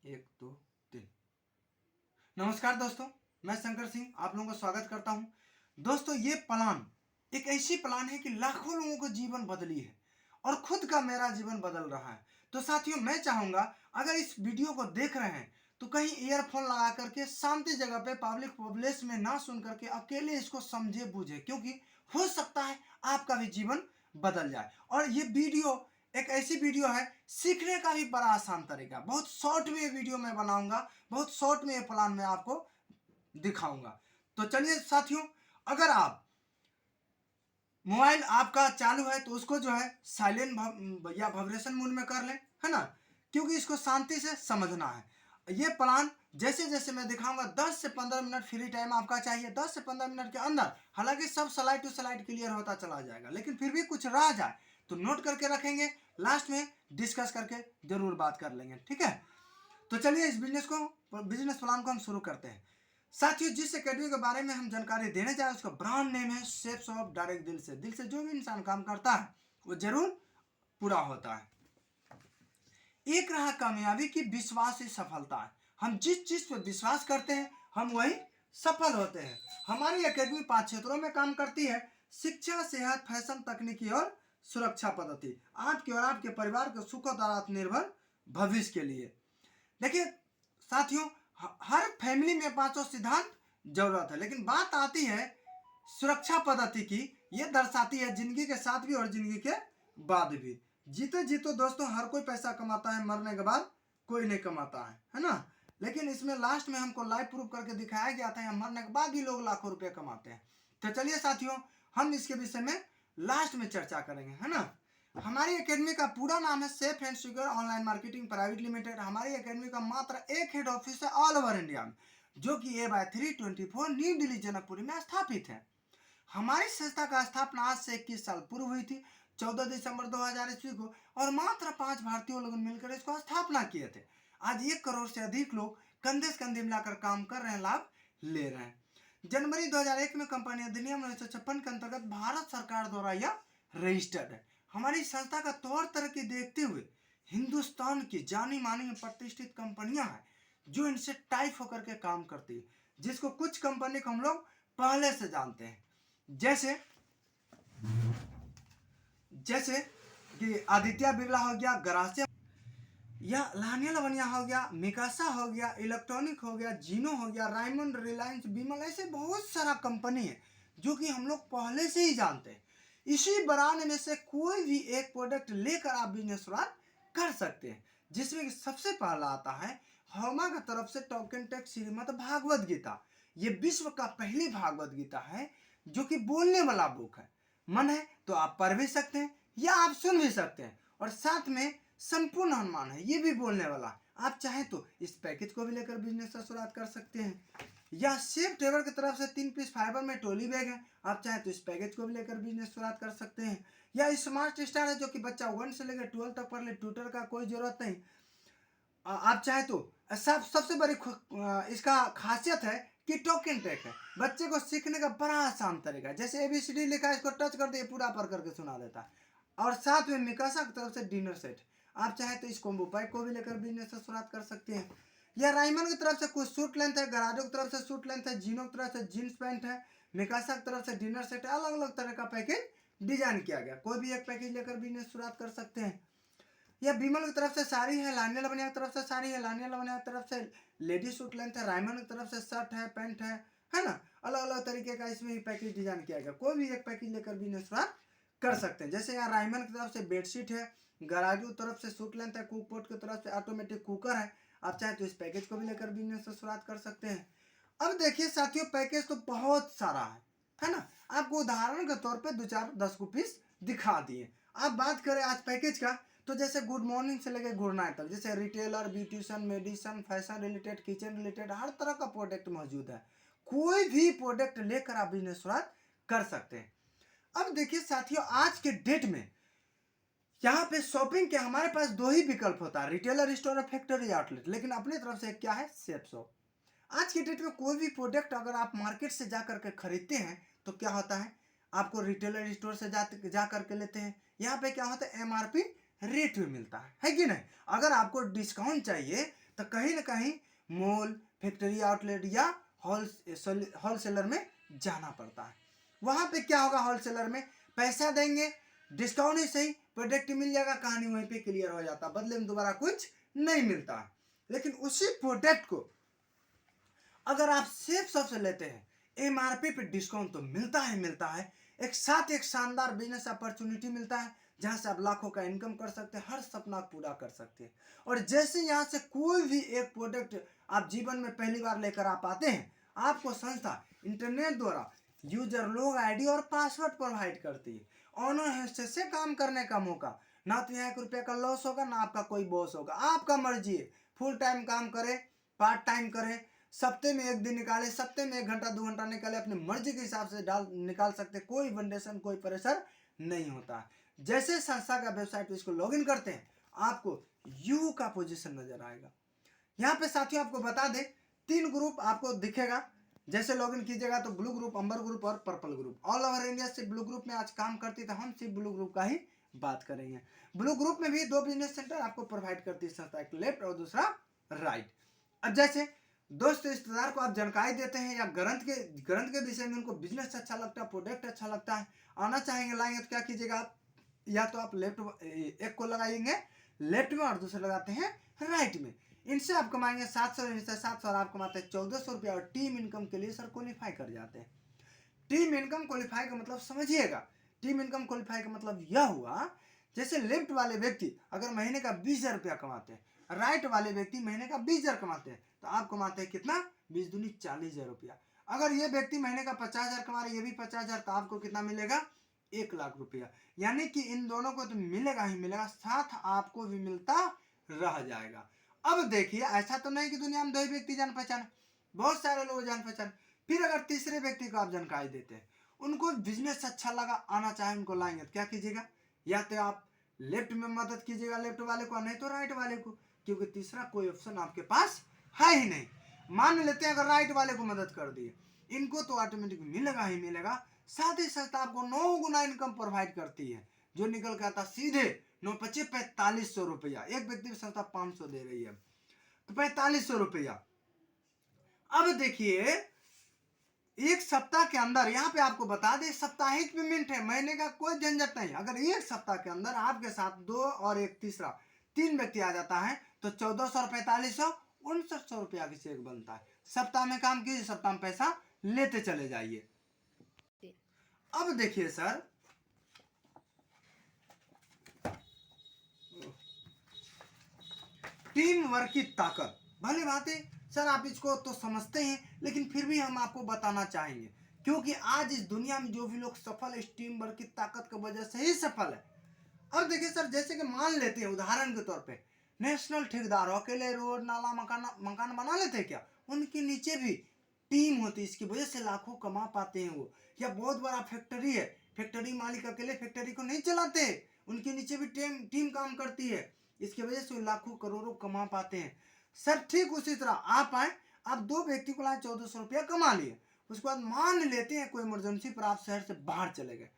एक दो तीन। नमस्कार दोस्तों, मैं शंकर सिंह आप लोगों का स्वागत करता हूं। दोस्तों, ये प्लान एक ऐसी प्लान है कि लाखों लोगों को जीवन बदली है और खुद का मेरा जीवन बदल रहा है। तो साथियों, मैं चाहूंगा अगर इस वीडियो को देख रहे हैं तो कहीं ईयरफोन लगा करके शांति जगह पे पब्लिक प्लेस में ना सुन करके अकेले इसको समझे बूझे, क्योंकि हो सकता है आपका भी जीवन बदल जाए। और ये वीडियो एक ऐसी वीडियो है सीखने का भी बड़ा आसान तरीका, बहुत शॉर्ट में ये वीडियो मैं बनाऊंगा, बहुत शॉर्ट में ये प्लान मैं आपको दिखाऊंगा। तो चलिए साथियों, अगर आप मोबाइल आपका चालू है तो उसको जो है साइलेंट या वाइब्रेशन मोड में कर लें, है ना, क्योंकि इसको शांति से समझना है। ये प्लान जैसे जैसे मैं दिखाऊंगा 10 से 15 मिनट फ्री टाइम आपका चाहिए। 10 से 15 मिनट के अंदर हालांकि सब स्लाइड टू स्लाइड क्लियर होता चला जाएगा, लेकिन फिर भी कुछ रह जाए तो नोट करके रखेंगे, लास्ट में डिस्कस करके जरूर बात कर लेंगे, ठीक है। तो चलिए इस बिजनेस प्लान को हम शुरू करते हैं। साथियों, जिस एकेडमी के बारे में हम जानकारी देने जा रहे हैं उसका ब्रांड नेम है शेप्स ऑफ डायरेक्ट। दिल से जो भी इंसान काम करता है वो जरूर पूरा होता है। एक रहा कामयाबी की विश्वास ही सफलता है। हम जिस चीज पे विश्वास करते हैं हम वही सफल होते हैं। हमारी एकेडमी 5 क्षेत्रों में काम करती है: शिक्षा, सेहत, फैशन, तकनीकी और सुरक्षा पद्धति, आपके और आपके परिवार के सुख और आत्मनिर्भर भविष्य के लिए। देखिए साथियों, हर फैमिली में 5 सिद्धांत जरूरत है, लेकिन बात आती है सुरक्षा पद्धति की। यह दर्शाती है जिंदगी के साथ भी और जिंदगी के बाद भी। जीते जीतो दोस्तों, हर कोई पैसा कमाता है, मरने के बाद कोई नहीं कमाता है ना। लेकिन इसमें लास्ट में हमको लाइव प्रूफ करके दिखाया गया था मरने के बाद भी लोग लाखों रुपए कमाते हैं। तो चलिए साथियों, हम इसके विषय में लास्ट में चर्चा करेंगे, है ना। हमारी एकेडमी का पूरा नाम है safe and secure online marketing private limited. हमारी एकेडमी का मात्र एक हेड ऑफिस है ऑल ओवर इंडिया में, जो कि A/324 न्यू दिल्ली जनकपुरी में स्थापित है। हमारी संस्था का स्थापना आज से 21 साल पूर्व हुई थी, 14 दिसंबर 2000 ईस्वी को, और मात्र 5 भारतीय लोगों ने मिलकर इसको स्थापना किए थे। आज 1 करोड़ से अधिक लोग कंधे से कंधे मिलाकर काम कर रहे हैं, लाभ ले रहे हैं। जनवरी 2001 में कंपनी अधिनियम 1956 के अंतर्गत भारत सरकार द्वारा यह रजिस्टर्ड है। हमारी संस्था का तौर तरक्की देखते हुए हिंदुस्तान की जानी मानी प्रतिष्ठित कंपनियां हैं जो इनसे टाइप होकर के काम करती है, जिसको कुछ कंपनी को हम लोग पहले से जानते हैं, जैसे कि आदित्य बिरला हो गया, गरासिया या लानिया लवनिया हो गया, मिकासा हो गया, इलेक्ट्रॉनिक हो गया, जीनो हो गया, रायमंड, रिलायंस, बिमल, ऐसे बहुत सारा कंपनी है जो कि हम लोग पहले से ही जानते हैं। इसी ब्रांड में से कोई भी एक प्रोडक्ट लेकर आप बिजनेस शुरुआत कर सकते हैं, जिसमें सबसे पहला आता है हमा की तरफ से टोकन टेक श्रीमद् भागवत गीता। ये विश्व का पहली भागवत गीता है जो कि बोलने वाला बुक है। मन है तो आप पढ़ भी सकते हैं या आप सुन भी सकते हैं, और साथ में संपूर्ण अनुमान है, ये भी बोलने वाला। आप चाहें तो इस पैकेज को भी लेकर बिजनेस का शुरुआत कर सकते हैं। या सेफ टेबर की तरफ से 3 पीस फाइबर में ट्रॉली बैग है, आप चाहें तो इस पैकेज को भी लेकर बिजनेस शुरुआत कर सकते हैं। या स्मार्ट स्टार है जो कि बच्चा 1 से लेकर 12 तक पढ़ ले, ट्यूटर का कोई जरूरत नहीं। आप चाहे तो सबसे बड़ी इसका खासियत है कि टोकन टेक है, बच्चे को सीखने का बड़ा आसान तरीका है। जैसे ABCD लिखा है, इसको टच कर दिए पूरा पढ़ करके सुना देता है। और साथ में मिकासा की तरफ से डिनर सेट, आप चाहे तो इस कॉम्बो पैक को भी लेकर बिजनेस से शुरुआत कर सकते हैं। या राइमन की तरफ से कुछ सूट लेंथ है, गराजो की तरफ से सूट लेंथ है, जीनो की तरफ से जीन्स पैंट है, मिकासा की तरफ से डिनर सेट है, अलग अलग तरह का पैकेज डिजाइन किया गया। कोई भी एक पैकेज लेकर बिजनेस शुरुआत कर सकते हैं। या बीमल की तरफ से साड़ी है, लानिया लवनिया की तरफ से साड़ी है, लानिया लवनिया की तरफ से लेडी सूट लेंथ है, रायमन की तरफ से शर्ट है, पैंट है ना, अलग अलग तरीके का इसमें पैकेज डिजाइन किया गया। कोई भी एक पैकेज लेकर बिजनेस शुरुआत कर सकते हैं। जैसे यहाँ रायमन की तरफ से बेडशीट है, गराजू की तरफ से सूट लेंथ है, कुक पोट की तरफ से ऑटोमेटिक कुकर है, आप चाहे तो इस पैकेज को भी लेकर बिजनेस से शुरुआत कर सकते हैं। अब देखिए साथियों, पैकेज तो बहुत सारा है ना, आपको उदाहरण के तौर पे 2-4-10 को पीस दिखा दिए। अब बात करें आज पैकेज का, तो जैसे गुड मॉर्निंग से लेकर गुड नाइट तक, जैसे retailer, beautician, medicine, fashion related, kitchen related, हर तरह का प्रोडक्ट मौजूद है। कोई भी प्रोडक्ट लेकर आप बिजनेस शुरुआत कर सकते हैं। अब देखिए साथियों, आज के डेट में यहाँ पे शॉपिंग के हमारे पास 2 ही विकल्प होता है, रिटेलर स्टोर और फैक्ट्री आउटलेट, लेकिन अपनी तरफ से क्या है, सेफ शॉप। आज की डेट में कोई भी प्रोडक्ट अगर आप मार्केट से जा करके खरीदते हैं तो क्या होता है, आपको रिटेलर स्टोर से जा करके लेते हैं, यहाँ पे क्या होता है, MRP रेट में मिलता है कि नहीं। अगर आपको डिस्काउंट चाहिए तो कहीं ना कहीं मॉल, फैक्ट्री आउटलेट या होलसेलर में जाना पड़ता है। वहाँ पे क्या होगा, होलसेलर में पैसा देंगे, डिस्काउंट ही सही, प्रोडक्ट मिल जाएगा, कहानी वहीं पे क्लियर हो जाता है, बदले में दोबारा कुछ नहीं मिलता है। लेकिन उसी प्रोडक्ट को अगर आप सेफ शॉप से लेते हैं, एमआरपी पे डिस्काउंट तो मिलता है, एक साथ एक शानदार बिजनेस अपॉर्चुनिटी मिलता है जहां से आप लाखों का इनकम कर सकते हैं, हर सपना पूरा कर सकते हैं। और जैसे यहाँ से कोई भी एक प्रोडक्ट आप जीवन में पहली बार लेकर आप आते हैं, आपको संस्था इंटरनेट द्वारा यूजर लोग आईडी और पासवर्ड प्रोवाइड करती है। ऑनर से काम करने का मौका, ना तो यहाँ 1 रुपये का लॉस होगा, ना आपका कोई बॉस होगा, आपका मर्जी है। फुल टाइम काम करे, पार्ट टाइम करे, सप्ते में 1 दिन निकाले, सप्ते में 1 घंटा 2 घंटा निकाले, अपनी मर्जी के हिसाब से निकाल सकते, कोई वंडेशन कोई प्रेशर नहीं होता। जैसे संस्था का वेबसाइट पे इसको लॉगिन करते हैं, आपको यू का पोजीशन नजर आएगा। यहाँ पे साथियों आपको बता दें, 3 ग्रुप आपको दिखेगा। जैसे लॉगिन कीजिएगा तो ब्लू ग्रुप, अंबर ग्रुप और purple group. All over India से ब्लू ग्रुप में आज काम करती, तो हम सिर्फ ब्लू ग्रुप का ही बात करेंगे। ब्लू ग्रुप में भी 2 बिजनेस सेंटर आपको प्रोवाइड करती है संस्था, एक लेफ्ट और दूसरा राइट। अब जैसे दोस्त रिश्तेदार को आप जानकारी देते हैं या ग्रंथ के विषय में उनको बिजनेस अच्छा लगता है, प्रोडक्ट अच्छा लगता है, आना चाहेंगे, लाएंगे, तो क्या कीजिएगा आप, या तो आप एक को लगाएंगे लेफ्ट में और दूसरे लगाते हैं राइट में। इनसे आप कमाएंगे 700, इनसे 700 और आप कमाते हैं 1400 रुपया। और टीम इनकम के लिए सर क्वालिफाई कर जाते हैं। टीम इनकम क्वालिफाई का मतलब समझिएगा, टीम इनकम क्वालिफाई का मतलब यह हुआ, जैसे लेफ्ट वाले व्यक्ति अगर महीने का 20,000 रुपया कमाते हैं, राइट वाले व्यक्ति महीने का 20,000 कमाते हैं, तो आप कमाते हैं कितना, 20 दूनी 40,000 रुपया। अगर ये व्यक्ति महीने का 50,000 कमा रहे, ये भी 50,000, तो आपको कितना मिलेगा, 1,00,000 रुपया। यानी कि इन दोनों को तो मिलेगा ही मिलेगा, साथ आपको भी मिलता रह जाएगा। अब देखिए, ऐसा तो नहीं कि दुनिया में 2 व्यक्ति जान पहचान, बहुत सारे लोग जान पहचान। फिर अगर तीसरे व्यक्ति को आप जानकारी देते हैं, उनको बिजनेस अच्छा लगा, आना चाहे उनको लाएंगे, तो क्या कीजिएगा, या तो आप लेफ्ट में मदद कीजिएगा लेफ्ट वाले को, नहीं तो राइट वाले को, क्योंकि तीसरा कोई ऑप्शन आपके पास है ही नहीं। मान लेते हैं अगर राइट वाले को मदद कर दिए, इनको तो ऑटोमेटिक मिलेगा ही मिलेगा। साथ ही साथ आपको 9 गुना इनकम प्रोवाइड करती है, जो निकल के आता सीधे 9×5 4500 रुपया। एक व्यक्ति की संस्था 500 दे रही है, तो 4500 रुपया। अब देखिए, एक सप्ताह के अंदर, यहाँ पे आपको बता दें, साप्ताहिक पेमेंट है, महीने का कोई झंझट नहीं। अगर एक सप्ताह के अंदर आपके साथ 2 और एक तीसरा 3 व्यक्ति आ जाता है, तो 1400 और 4500 6900 रुपया की चेक बनता है। सप्ताह में काम कीजिए, सप्ताह में पैसा लेते चले जाइए। अब देखिए सर, टीम वर्क की ताकत, भले बात है सर, आप इसको तो समझते हैं, लेकिन फिर भी हम आपको बताना चाहेंगे, क्योंकि आज इस दुनिया में जो भी लोग सफल है, इस टीम वर्क की ताकत की वजह से ही सफल है। अब देखिए सर, जैसे कि मान लेते हैं उदाहरण के तौर पे, नेशनल ठेकेदार अकेले रोड नाला मकान बना लेते हैं क्या, उनके नीचे भी टीम होती है, इसकी वजह से लाखों कमा पाते हैं वो। या बहुत बड़ा फैक्ट्री है, फैक्ट्री मालिक अकेले फैक्ट्री को नहीं चलाते, उनके नीचे भी टीम काम करती है, इसकी वजह से लाखों करोड़ों कमा पाते हैं। सर ठीक उसी तरह आप आए, आप 2 व्यक्ति को लाए, 1400 रुपया कमा लिए, उसके बाद मान लेते हैं कोई इमरजेंसी पर आप शहर से बाहर चले गए,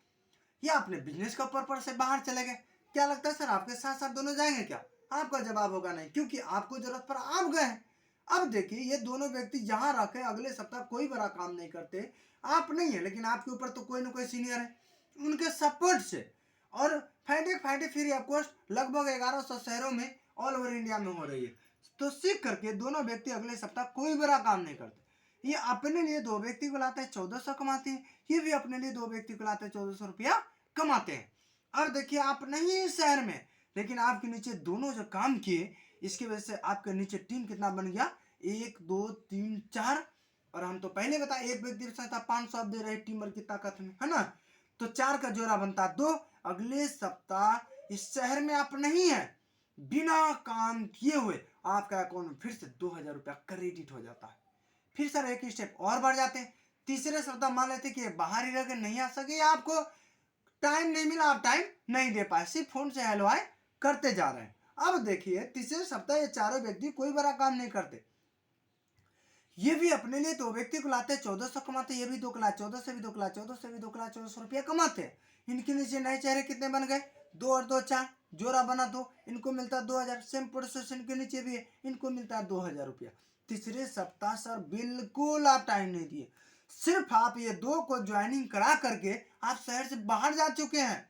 या अपने बिजनेस का पर्पस से बाहर चले गए, क्या लगता है सर आपके साथ साथ दोनों जाएंगे क्या? आपका जवाब होगा नहीं, क्योंकि आपको जरूरत पर आप गए हैं। अब देखिए, ये दोनों व्यक्ति जहां रखे, अगले सप्ताह कोई बड़ा काम नहीं करते, आप नहीं है, लेकिन आपके ऊपर तो कोई ना कोई सीनियर है, उनके सपोर्ट से, और फायदे फ्री ऑफ कॉस्ट लगभग 1100 शहरों में ऑल ओवर इंडिया में हो रही है। तो सीख करके दोनों व्यक्ति अगले सप्ताह कोई बड़ा काम नहीं करते। ये अपने लिए 2 व्यक्ति को लाते हैं, 1400 कमाते हैं, ये भी अपने लिए 2 व्यक्ति को लाते हैं, 1400 रुपया कमाते हैं। और देखिए, आप नहीं है शहर में, लेकिन आपके नीचे दोनों जो काम किए, इसकी वजह से आपके नीचे टीम कितना बन गया, 1 2 3 4। और हम तो पहले बताए, एक व्यक्ति संस्था 500 आप दे रहे टीम वर्क की ताकत में, है ना, तो 4 का जोड़ा बनता 2। अगले सप्ताह इस शहर में आप नहीं है, बिना काम किए हुए आपका अकाउंट में फिर से 2000 रुपया क्रेडिट हो जाता है। फिर सर एक स्टेप और बढ़ जाते हैं, तीसरे सप्ताह मान लेते कि बाहर ही रह नहीं आ सके, आपको टाइम नहीं मिला, आप टाइम नहीं दे पाए, सिर्फ फोन से हेलो हाय करते जा रहे हैं। अब देखिए, तीसरे सप्ताह ये चारों व्यक्ति कोई बड़ा काम नहीं करते, ये भी अपने लिए 2 व्यक्ति को लाते हैं, 1400 कमाते, ये भी 2 को लाए, 14 से भी 2 को लाए, 14 से भी 2 को लाए, 1400 रुपया कमाते हैं। इनके नीचे नए चेहरे कितने बन गए, 2 और 2 4, जोड़ा बना 2, इनको मिलता है 2000। सेम प्रोसेस इनके नीचे भी है, इनको मिलता है 2000 रुपया। तीसरे सप्ताह सर बिल्कुल आप टाइम नहीं दिए, सिर्फ आप ये 2 को ज्वाइनिंग करा करके आप शहर से बाहर जा चुके हैं।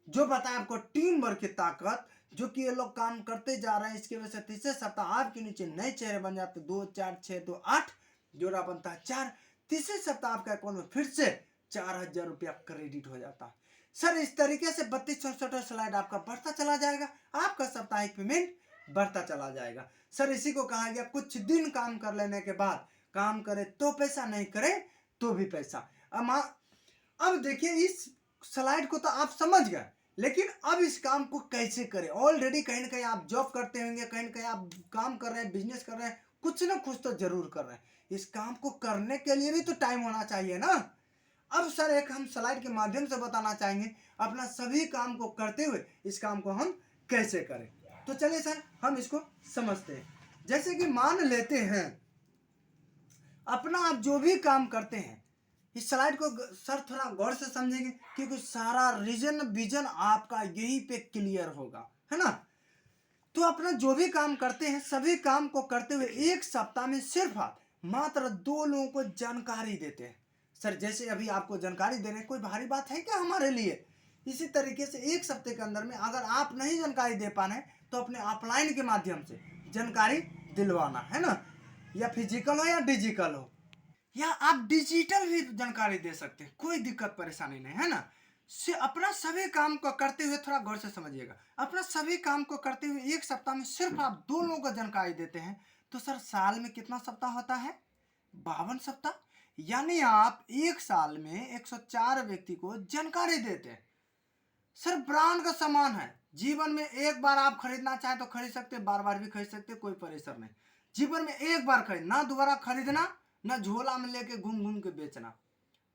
जो बताया आपको टीम वर्क की ताकत, जो कि ये लोग काम करते जा रहे हैं, इसकी वजह से तीसरे सप्ताह आपके नीचे नए चेहरे बन जाते, 2 4 6 2 8, जोड़ा बनता है 4। तीसरे सप्ताह आपका अकाउंट में फिर से 4000 रुपया क्रेडिट हो जाता है। सर इस तरीके से 32-64 स्लाइड आपका बढ़ता चला जाएगा, आपका साप्ताहिक पेमेंट बढ़ता चला जाएगा। सर इसी को कहा गया कुछ दिन काम कर लेने के बाद, काम करे तो पैसा, नहीं करे तो भी पैसा। अब देखिए इस स्लाइड को तो आप समझ गए, लेकिन अब इस काम को कैसे करें। ऑलरेडी कहीं ना कहीं आप जॉब करते होंगे, कहीं ना कहीं आप काम कर रहे हैं, बिजनेस कर रहे हैं, कुछ ना कुछ तो जरूर कर रहे हैं। इस काम को करने के लिए भी तो टाइम होना चाहिए ना। अब सर एक हम स्लाइड के माध्यम से बताना चाहेंगे अपना सभी काम को करते हुए इस काम को हम कैसे करें। तो चलिए सर हम इसको समझते हैं। जैसे कि मान लेते हैं अपना आप जो भी काम करते हैं, इस स्लाइड को सर थोड़ा गौर से समझेंगे क्योंकि सारा रीजन विजन आपका यही पे क्लियर होगा, है ना। तो अपना जो भी काम करते हैं, सभी काम को करते हुए एक सप्ताह में सिर्फ आप मात्र 2 लोगों को जानकारी देते हैं। सर जैसे अभी आपको जानकारी देने कोई भारी बात है क्या हमारे लिए। इसी तरीके से एक सप्ताह के अंदर में अगर आप नहीं जानकारी दे पा रहे तो अपने ऑफलाइन के माध्यम से जानकारी दिलवाना, है ना, या फिजिकल हो या डिजिटल हो, या आप डिजिटल भी जानकारी दे सकते हैं, कोई दिक्कत परेशानी नहीं, है ना। से अपना सभी काम को करते हुए थोड़ा गौर से समझिएगा, अपना सभी काम को करते हुए एक सप्ताह में सिर्फ आप 2 लोगों को जानकारी देते हैं, तो सर साल में कितना सप्ताह होता है, 52 सप्ताह। यानी आप एक साल में 104 व्यक्ति को जानकारी देते हैं। सर ब्रांड का सामान है, जीवन में एक बार आप खरीदना चाहे तो खरीद सकते, बार बार भी खरीद सकते, कोई परेशान नहीं। जीवन में एक बार खरीद, ना दोबारा खरीदना, ना झोला में लेके घूम घूम के बेचना।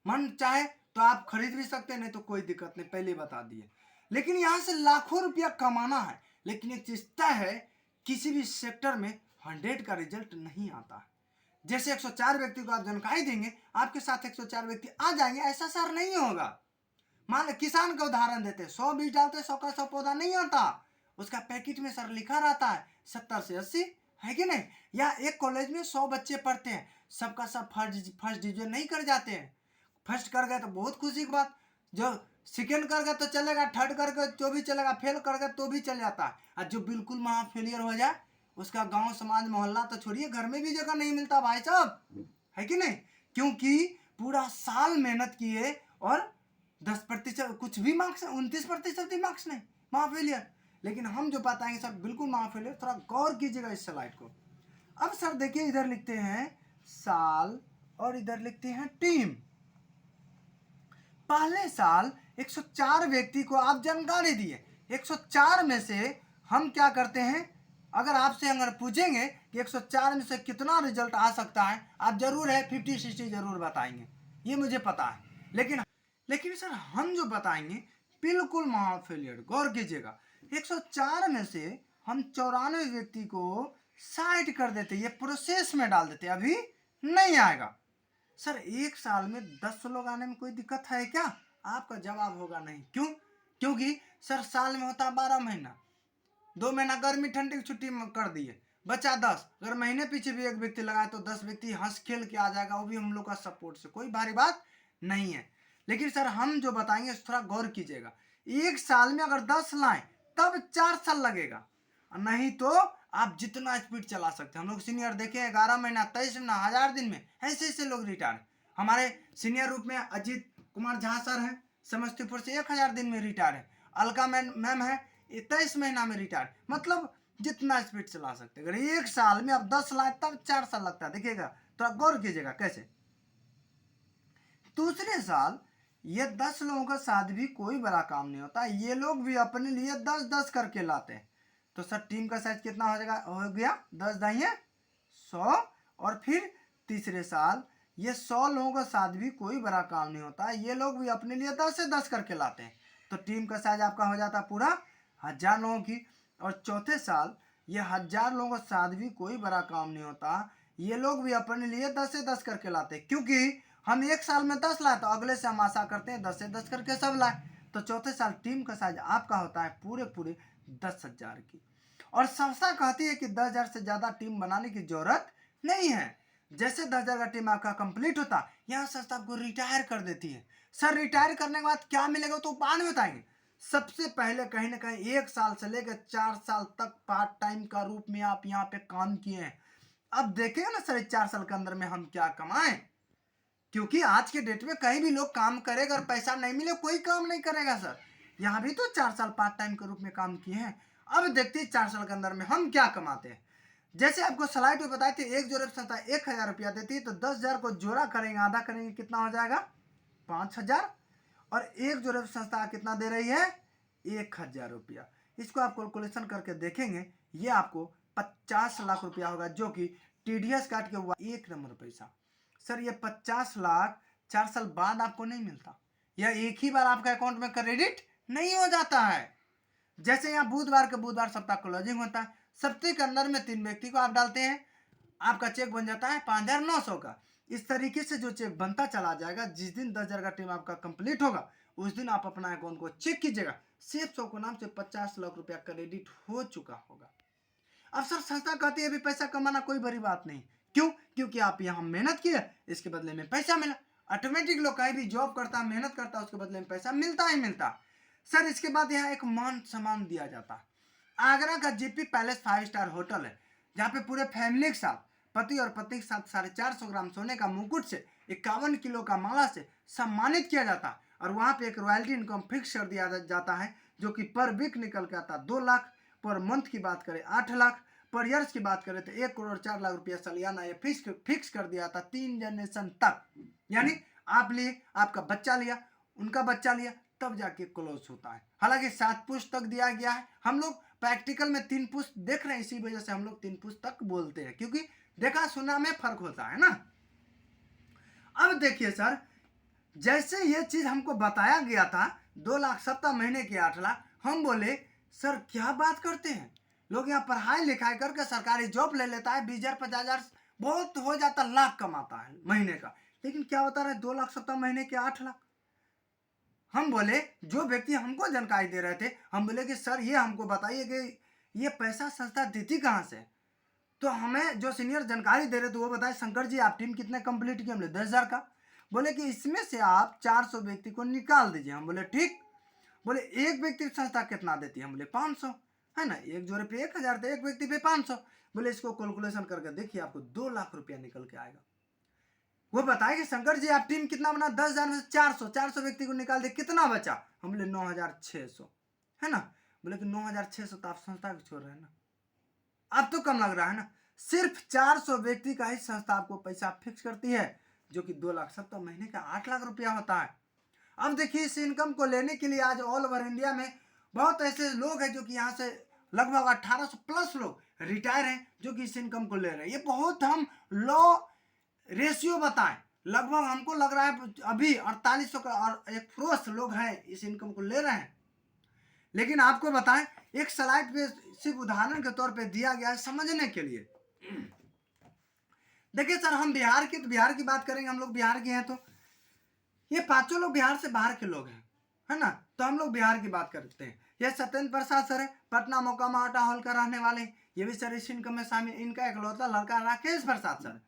मन चाहे तो आप खरीद भी सकते, नहीं तो कोई दिक्कत नहीं, पहले बता दिए। लेकिन यहाँ से लाखों रुपया कमाना है, लेकिन एक चीज तय है, किसी भी सेक्टर में 100 का रिजल्ट नहीं आता है। जैसे 104 व्यक्ति को आप जानकारी देंगे, आपके साथ 104 व्यक्ति आ जाएंगे, ऐसा सर नहीं होगा। मान लो किसान का उदाहरण देते हैं, 100 बीज डालते 100 का 100 पौधा नहीं आता, उसका पैकेट में सर लिखा रहता है 70 से 80, है कि नहीं। या एक कॉलेज में 100 बच्चे पढ़ते हैं, सबका सब फर्स्ट डिवीजन नहीं कर जाते हैं। फर्स्ट कर गए तो बहुत खुशी की बात, जो सेकेंड कर गए तो चलेगा, थर्ड कर गए तो भी चलेगा, फेल कर गए तो भी चल जाता है। और जो बिल्कुल महा फेलियर हो जाए, उसका गांव समाज मोहल्ला तो छोड़िए, घर में भी जगह नहीं मिलता भाई साहब, है कि नहीं। क्योंकि पूरा साल मेहनत किए और 10% कुछ भी मार्क्स, 29% भी मार्क्स नहीं, महा फेलियर। लेकिन हम जो बताएंगे सर बिल्कुल महा फेलियर, थोड़ा गौर कीजिएगा इस स्लाइड को। अब सर देखिए इधर लिखते हैं साल और इधर लिखते हैं टीम। पहले साल 104 व्यक्ति को आप जानकारी दिए, 104 में से हम क्या करते हैं, अगर आपसे अगर पूछेंगे कि 104 में से कितना रिजल्ट आ सकता है, आप जरूर है 50-60 जरूर बताएंगे, ये मुझे पता है। लेकिन सर हम जो बताएंगे बिल्कुल महा फेलियर, गौर कीजिएगा। 104 में से हम 94 व्यक्ति को साइड कर देते, ये प्रोसेस में डाल देते, अभी नहीं आएगा। सर एक साल में 10 लोग आने में कोई दिक्कत है क्या, आपका जवाब होगा नहीं। क्यों, क्योंकि सर साल में होता है 12 महीना, 2 महीना गर्मी ठंडी की छुट्टी में कर दिए, बचा 10। अगर महीने पीछे भी एक व्यक्ति लगाए तो 10 व्यक्ति हंस खेल के आ जाएगा, वो भी हम लोग का सपोर्ट से, कोई भारी बात नहीं है। लेकिन सर हम जो बताएंगे थोड़ा गौर कीजिएगा, एक साल में अगर 10 लाएं तब 4 साल लगेगा, नहीं तो आप जितना स्पीड चला सकते हैं। हम लोग सीनियर देखे 11 महीना 23 महीना 1000 दिन में ऐसे ऐसे लोग रिटायर। हमारे सीनियर रूप में अजीत कुमार झा सर हैं, समस्तीपुर से 1000 दिन में रिटायर है। अलका मैम है 23 महीना में रिटायर। मतलब जितना स्पीड चला सकते, अगर एक साल में आप 10 लाए तब 4 साल लगता है, देखिएगा तो गौर कीजिएगा कैसे। दूसरे साल ये 10 लोगों का साथ भी कोई बड़ा काम नहीं होता, ये लोग भी अपने लिए 10-10 करके लाते हैं। तो सर टीम का साइज कितना हो गया 10 दाइए 100। और फिर तीसरे साल ये 100 लोगों का साथ भी कोई बड़ा काम नहीं होता, ये लोग भी अपने लिए 10 से 10 करके लाते हैं। तो टीम का साइज आपका हो जाता पूरा 1000 लोगों की। और चौथे साल ये 1000 लोगों का साथ भी कोई बड़ा काम नहीं होता, ये लोग भी अपने लिए 10 से 10 करके लाते हैं, क्योंकि हम एक साल में 10 लाए तो अगले से हम आशा करते हैं 10 से 10 करके सब लाए। तो चौथे साल टीम का साइज आपका होता है पूरे पूरे 10,000 की। और संस्था कहती है कि 10,000 से ज़्यादा टीम बनाने की जरूरत नहीं है। जैसे 10,000 का टीम आपका कंप्लीट होता, यहाँ संस्था आपको रिटायर कर देती है। सर रिटायर करने के बाद क्या मिलेगा तो बाद में बताएंगे। सबसे पहले कहीं ना कहीं 1 साल से लेकर 4 साल तक पार्ट टाइम का रूप में आप यहाँ पे काम किए हैं। अब देखेंगे ना सर 4 साल के अंदर में हम क्या कमाएं, क्योंकि आज के डेट में कहीं भी लोग काम करेगा और पैसा नहीं मिले कोई काम नहीं करेगा सर। यहाँ भी तो 4 साल पार्ट टाइम के रूप में काम किए हैं। अब देखते हैं 4 साल के अंदर में हम क्या कमाते हैं। जैसे आपको स्लाइड में बताए थे, एक जोड़े संस्था 1,000 रुपया देती है, तो 10,000 को जोड़ा करेंगे, आधा करेंगे, कितना हो जाएगा 5,000। और एक जोड़े संस्था कितना दे रही है 1,000 रुपया। इसको आप कैलकुलेशन करके देखेंगे, ये आपको 50 लाख रुपया होगा, जो कि टीडीएस काट के हुआ 1 नंबर पैसा। सर ये 50 लाख 4 साल बाद आपको नहीं मिलता, यह एक ही बार आपका अकाउंट में क्रेडिट नहीं हो जाता है। जैसे यहाँ बुधवार के बुधवार सप्ताह क्लोजिंग होता है, सप्ताह के अंदर में 3 व्यक्ति को आप डालते हैं, आपका चेक बन जाता है 5,900 का। इस तरीके से जो चेक बनता चला जाएगा, जिस दिन 10,000 का टीम आपका कंप्लीट होगा उस दिन आप अपना अकाउंट को चेक कीजिएगा, सेफ सो को नाम से 50 लाख रुपया क्रेडिट हो चुका होगा। अब सर संस्था कहती है अभी पैसा कमाना कोई बड़ी बात नहीं, क्यों? क्योंकि आप यहाँ मेहनत किए, इसके बदले में पैसा मिला। ऑटोमेटिक लोग कहीं भी जॉब करता, मेहनत करता, उसके बदले में पैसा मिलता ही मिलता। सर इसके बाद यहाँ एक मान सम्मान दिया जाता है। आगरा का जीपी पैलेस 5 स्टार होटल है, जहाँ पे पूरे फैमिली के साथ, पति और पत्नी के साथ 450 ग्राम सोने का मुकुट से 51 किलो का माला से सम्मानित किया जाता है। और वहाँ पे एक रॉयल्टी इनकम फिक्स कर दिया जाता है, जो कि पर वीक निकल के आता 2 लाख, पर मंथ की बात करें 8 लाख, पर ईयर्स की बात करें तो 1 करोड़ 4 लाख रुपया सालियाना ये फिक्स कर दिया था 3 जनरेशन तक। यानी आप लिए, आपका बच्चा लिया, उनका बच्चा लिया, तब जाके क्लोज होता है। हालांकि 7 पुश्त तक दिया गया है। हम लोग प्रैक्टिकल में 3 पुश्त देख रहे हैं, इसी वजह से हम लोग 3 पुश्त तक बोलते हैं, क्योंकि देखा सुना में फर्क होता है ना। अब देखिए सर, जैसे ये चीज हमको बताया गया था 2 लाख 7 महीने के 8 लाख, हम बोले सर क्या बात करते हैं, लोग यहाँ पढ़ाई लिखाई करके सरकारी जॉब ले लेता है, 20,000 50,000 बहुत हो जाता, लाख कमाता है महीने का, लेकिन क्या होता रहा 2 लाख 7 महीने के 8 लाख। हम बोले, जो व्यक्ति हमको जानकारी दे रहे थे, हम बोले कि सर ये हमको बताइए कि ये पैसा संस्था देती कहाँ से। तो हमें जो सीनियर जानकारी दे रहे थे वो बताए, शंकर जी आप टीम कितने कंप्लीट किए, हम बोले 10,000 का। बोले कि इसमें से आप 400 व्यक्ति को निकाल दीजिए, हम बोले ठीक। बोले एक व्यक्ति संस्था कितना देती है, हम बोले 500, है ना, एक जोड़े पे 1,000 तो एक व्यक्ति पे 500। बोले इसको कैलकुलेशन करके देखिए आपको 2 लाख रुपया निकल के आएगा। वो बताए कि शंकर जी आप टीम कितना बना, 10,000 में से 400 व्यक्ति को निकाल दे, कितना बचा, हम बोले 9,600, है ना। बोले कि 9,600 तो आप संस्था को छोड़ रहे हैं ना, अब तो कम लग रहा है ना। सिर्फ 400 व्यक्ति का ही संस्था आपको पैसा फिक्स करती है, जो कि 2 लाख 7 महीने का 8 लाख रुपया होता है। अब देखिए इस इनकम को लेने के लिए आज ऑल ओवर इंडिया में बहुत ऐसे लोग हैं जो कि यहाँ से लगभग 1800 प्लस लोग रिटायर हैं, जो कि इस इनकम को ले रहे हैं। ये बहुत हम लो रेशियो बताएं, लगभग हमको लग रहा है अभी 4800 का और एक फ्रोस लोग हैं इस इनकम को ले रहे हैं। लेकिन आपको बताएं, एक स्लाइड पे सिर्फ उदाहरण के तौर पे दिया गया है समझने के लिए। देखिए सर हम बिहार की बात करेंगे, हम लोग बिहार के हैं, तो ये 5 लोग बिहार से बाहर के लोग हैं, है ना। तो हम लोग बिहार की बात करते हैं। ये सत्येंद्र प्रसाद सर है, पटना मोकामा आटा हॉल का रहने वाले, ये भी सर इस इनकम में शामिल। इनका इकलौता लड़का राकेश प्रसाद सर,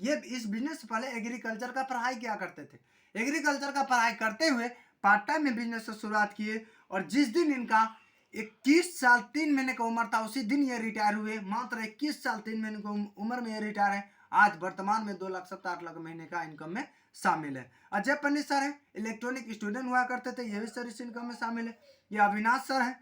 ये इस बिजनेस से पहले एग्रीकल्चर का पढ़ाई किया करते थे। एग्रीकल्चर का पढ़ाई करते हुए पार्ट टाइम में बिजनेस से शुरुआत किए, और जिस दिन इनका 21 साल 3 महीने का उम्र था उसी दिन ये रिटायर हुए। मात्र 21 साल 3 महीने की उम्र में ये रिटायर है। आज वर्तमान में 2 लाख 7 लाख महीने का इनकम में शामिल है। अजय पंडित सर है, इलेक्ट्रॉनिक स्टूडेंट हुआ करते थे, ये भी सर इस इनकम में शामिल है। ये अविनाश सर है,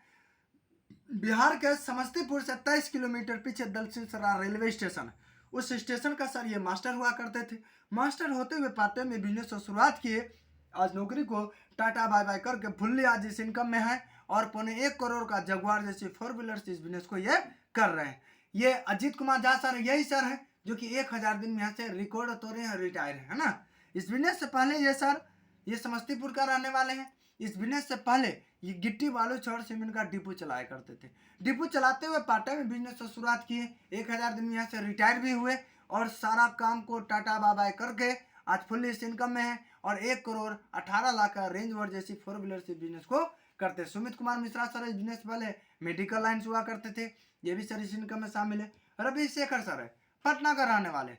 बिहार के समस्तीपुर से 23 किलोमीटर पीछे दलसिंहसराय रेलवे स्टेशन है, उस स्टेशन का सर ये मास्टर हुआ करते थे। मास्टर होते हुए पार्ट टाइम में बिजनेस से शुरुआत किए, आज नौकरी को टाटा बाय बाय करके फुल्ली आज इस इनकम में है, और 1.25 करोड़ का जगुआर जैसी 4 व्हीलर इस बिजनेस को ये कर रहे हैं। ये अजीत कुमार झा सर यही सर है जो कि 1000 दिन में यहाँ से रिकॉर्ड तोड़े हैं, रिटायर है ना। इस बिजनेस से पहले ये सर ये समस्तीपुर का रहने वाले हैं। इस बिजनेस से पहले ये गिट्टी बालू छड़ सीमेंट का डिपो चलाया करते थे। डिपो चलाते हुए पार्ट टाइम बिजनेस से शुरुआत किए, 1000 दिन में यहाँ से रिटायर भी हुए, और सारा काम को टाटा बाय बाय करके आज फुल इनकम में है और 1,18,00,000 का रेंज रोवर जैसी 4 व्हीलर से बिजनेस को करते हैं। सुमित कुमार मिश्रा सर इस बिजनेस वाले मेडिकल लाइन से हुआ करते थे, ये भी सर इस इनकम में शामिल है। रवि शेखर सर है, पटना का रहने वाले।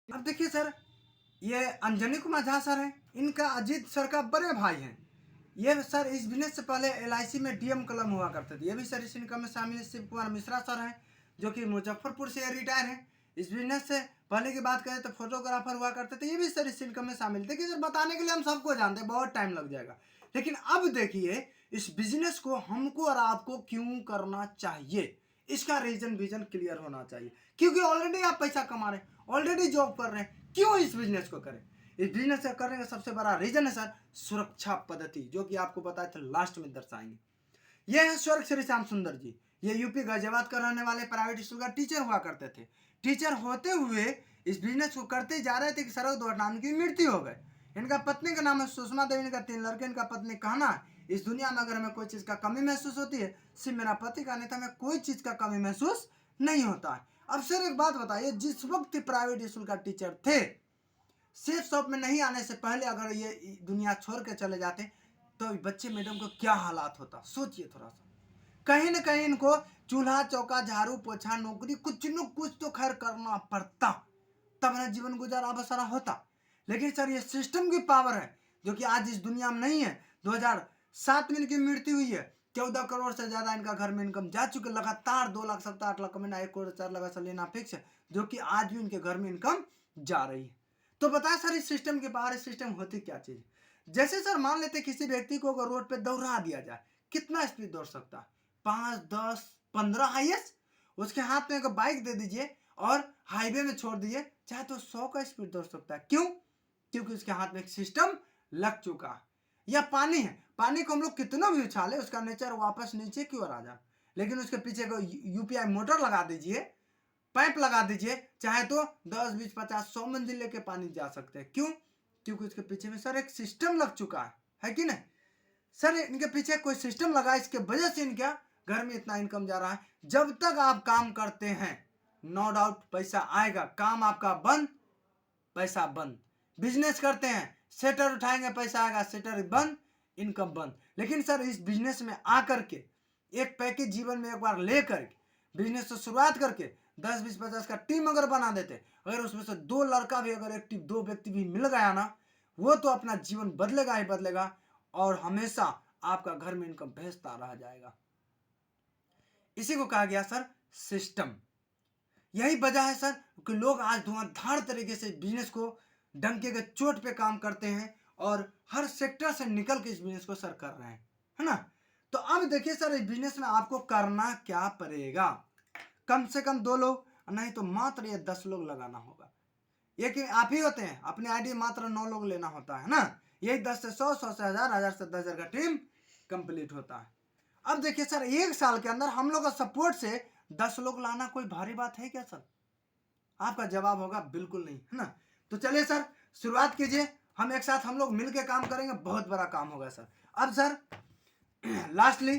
अब देखिए सर, ये अंजनी कुमार झा सर हैं, इनका अजीत सर का बड़े भाई हैं। ये सर इस बिजनेस से पहले LIC में DM कलम हुआ करते थे, ये भी सर इस इनकम में शामिल है। शिव कुमार मिश्रा सर हैं जो कि मुजफ्फरपुर से रिटायर हैं। इस बिजनेस से पहले की बात करें तो फोटोग्राफर हुआ करते थे, ये भी सर इस इनकम में शामिल। देखिए सर, बताने के लिए हम सबको जानते हैं, बहुत टाइम लग जाएगा, लेकिन अब देखिए इस बिजनेस को हमको और आपको क्यों करना चाहिए, इसका रीजन विजन क्लियर होना चाहिए। क्योंकि ऑलरेडी आप पैसा कमा रहे हैं, ऑलरेडी जॉब कर रहे हैं, क्यों इस बिजनेस को करें। इस बिजनेस करने का सबसे बड़ा रीजन है सर सुरक्षा पद्धति, जो कि आपको बताया था, लास्ट में दर्शाएंगे। यह है स्वर्ग श्री श्याम सुंदर जी, ये यूपी गाजियाबाद का रहने वाले प्राइवेट स्कूल का टीचर हुआ करते थे। टीचर होते हुए इस बिजनेस को करते जा रहे थे कि सड़क दुर्घटना में इनकी मृत्यु हो गई। इनका पत्नी का नाम है सुषमा देवी, इनका 3 लड़के। इनका पत्नी कहना, इस दुनिया में अगर हमें कोई चीज़ का कमी महसूस होती है सिर्फ मेरा पति का, नहीं तो हमें कोई चीज़ का कमी महसूस नहीं होता है। अब सर एक बात बताइए, जिस वक्त प्राइवेट स्कूल का टीचर थे, सेफ शॉप में नहीं आने से पहले अगर ये दुनिया छोड़ के चले जाते तो बच्चे मैडम को क्या हालात होता, सोचिए थोड़ा सा। कहीं ना कहीं इनको चूल्हा चौका झाड़ू पोछा नौकरी कुछ न कुछ तो खैर करना पड़ता, तब ना जीवन गुजारा बसरा होता। लेकिन सर ये सिस्टम की पावर है जो कि आज इस दुनिया में नहीं है। 2007 में इनकी मृत्यु हुई है, 14 करोड़ से ज्यादा इनका घर में इनकम जा चुके, लगातार 2,70,08 लाख कमाना, 1,04,00,000 लेना फिक्स है, जो कि आज भी इनके घर में इनकम जा रही है। तो बताया सर इस सिस्टम के बाहर सिस्टम होती क्या चीज। जैसे सर मान लेते किसी व्यक्ति को अगर रोड पे दौड़ा दिया जाए, कितना स्पीड दौड़ सकता है, 5, 10, 15 हाईएस्ट। उसके हाथ में एक बाइक दे दीजिए और हाईवे में छोड़ दीजिए, चाहे तो 100 का स्पीड दौड़ सकता है। क्यों? क्योंकि उसके हाथ में एक सिस्टम लग चुका है। या पानी है, पानी को हम लोग कितना भी उछाले उसका नेचर वापस नीचे की ओर आ जाए, लेकिन उसके पीछे को UPI मोटर लगा दीजिए, पाइप लगा दीजिए, चाहे तो 10, 20, 50, 100 मंजिल लेके पानी जा सकते हैं। क्यों? क्योंकि उसके पीछे में सर एक सिस्टम लग चुका है कि नहीं सर। इनके पीछे कोई सिस्टम लगा, इसके वजह से इनका घर में इतना इनकम जा रहा है। जब तक आप काम करते हैं नो डाउट पैसा आएगा, काम आपका बंद पैसा बंद। बिजनेस करते हैं सेटर उठाएंगे पैसा आएगा, सेटर बंद इनकम बंद। लेकिन सर इस बिजनेस में आकर के एक पैकेज जीवन में एक बार लेकर बिजनेस से शुरुआत करके 10, 20, 50 का टीम अगर बना देते, अगर उसमें से 2 लड़का भी अगर एक्टिव 2 व्यक्ति भी मिल गया ना, वो तो अपना जीवन बदलेगा ही बदलेगा और हमेशा आपका घर में इनकम भेजता रह जाएगा। इसी को कहा गया सर सिस्टम। यही वजह है सर कि लोग आज धुआंधार तरीके से बिजनेस को डंके के चोट पे काम करते हैं और हर सेक्टर से निकल के इस बिजनेस को सर कर रहे हैं, है ना। तो अब देखिए सर इस बिजनेस में आपको करना क्या पड़ेगा, कम से कम 2 लोग, नहीं तो मात्र ये 10 लोग लगाना होगा। ये कि आप ही होते हैं, अपने आईडी मात्र 9 लोग लेना होता है ना। यही 10 से 100, 100 से 1000, 1000 से 10,000 का टीम कंप्लीट होता है। अब देखिए सर 1 साल के अंदर हम लोग का सपोर्ट से 10 लोग लाना कोई भारी बात है क्या सर? आपका जवाब होगा बिल्कुल नहीं, है ना। तो चलिए सर शुरुआत कीजिए, हम एक साथ हम लोग मिलकर काम करेंगे, बहुत बड़ा काम होगा सर। अब सर लास्टली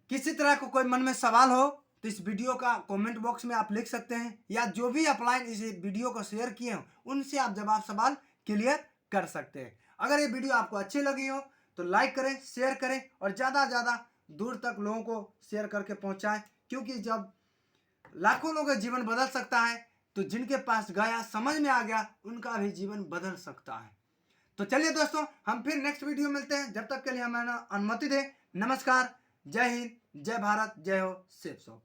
किसी तरह को कोई मन में सवाल हो तो इस वीडियो का कमेंट बॉक्स में आप लिख सकते हैं, या जो भी अपलाइन इस वीडियो को शेयर किए हैं उनसे आप जवाब सवाल क्लियर कर सकते हैं। अगर ये वीडियो आपको अच्छी लगी हो तो लाइक करें, शेयर करें और ज़्यादा से ज़्यादा दूर तक लोगों को शेयर करके पहुंचाएं, क्योंकि जब लाखों लोगों का जीवन बदल सकता है तो जिनके पास गया समझ में आ गया उनका भी जीवन बदल सकता है। तो चलिए दोस्तों, हम फिर नेक्स्ट वीडियो मिलते हैं, जब तक के लिए हमें अनुमति दें। नमस्कार, जय हिंद, जय भारत, जय हो सेफ शॉप।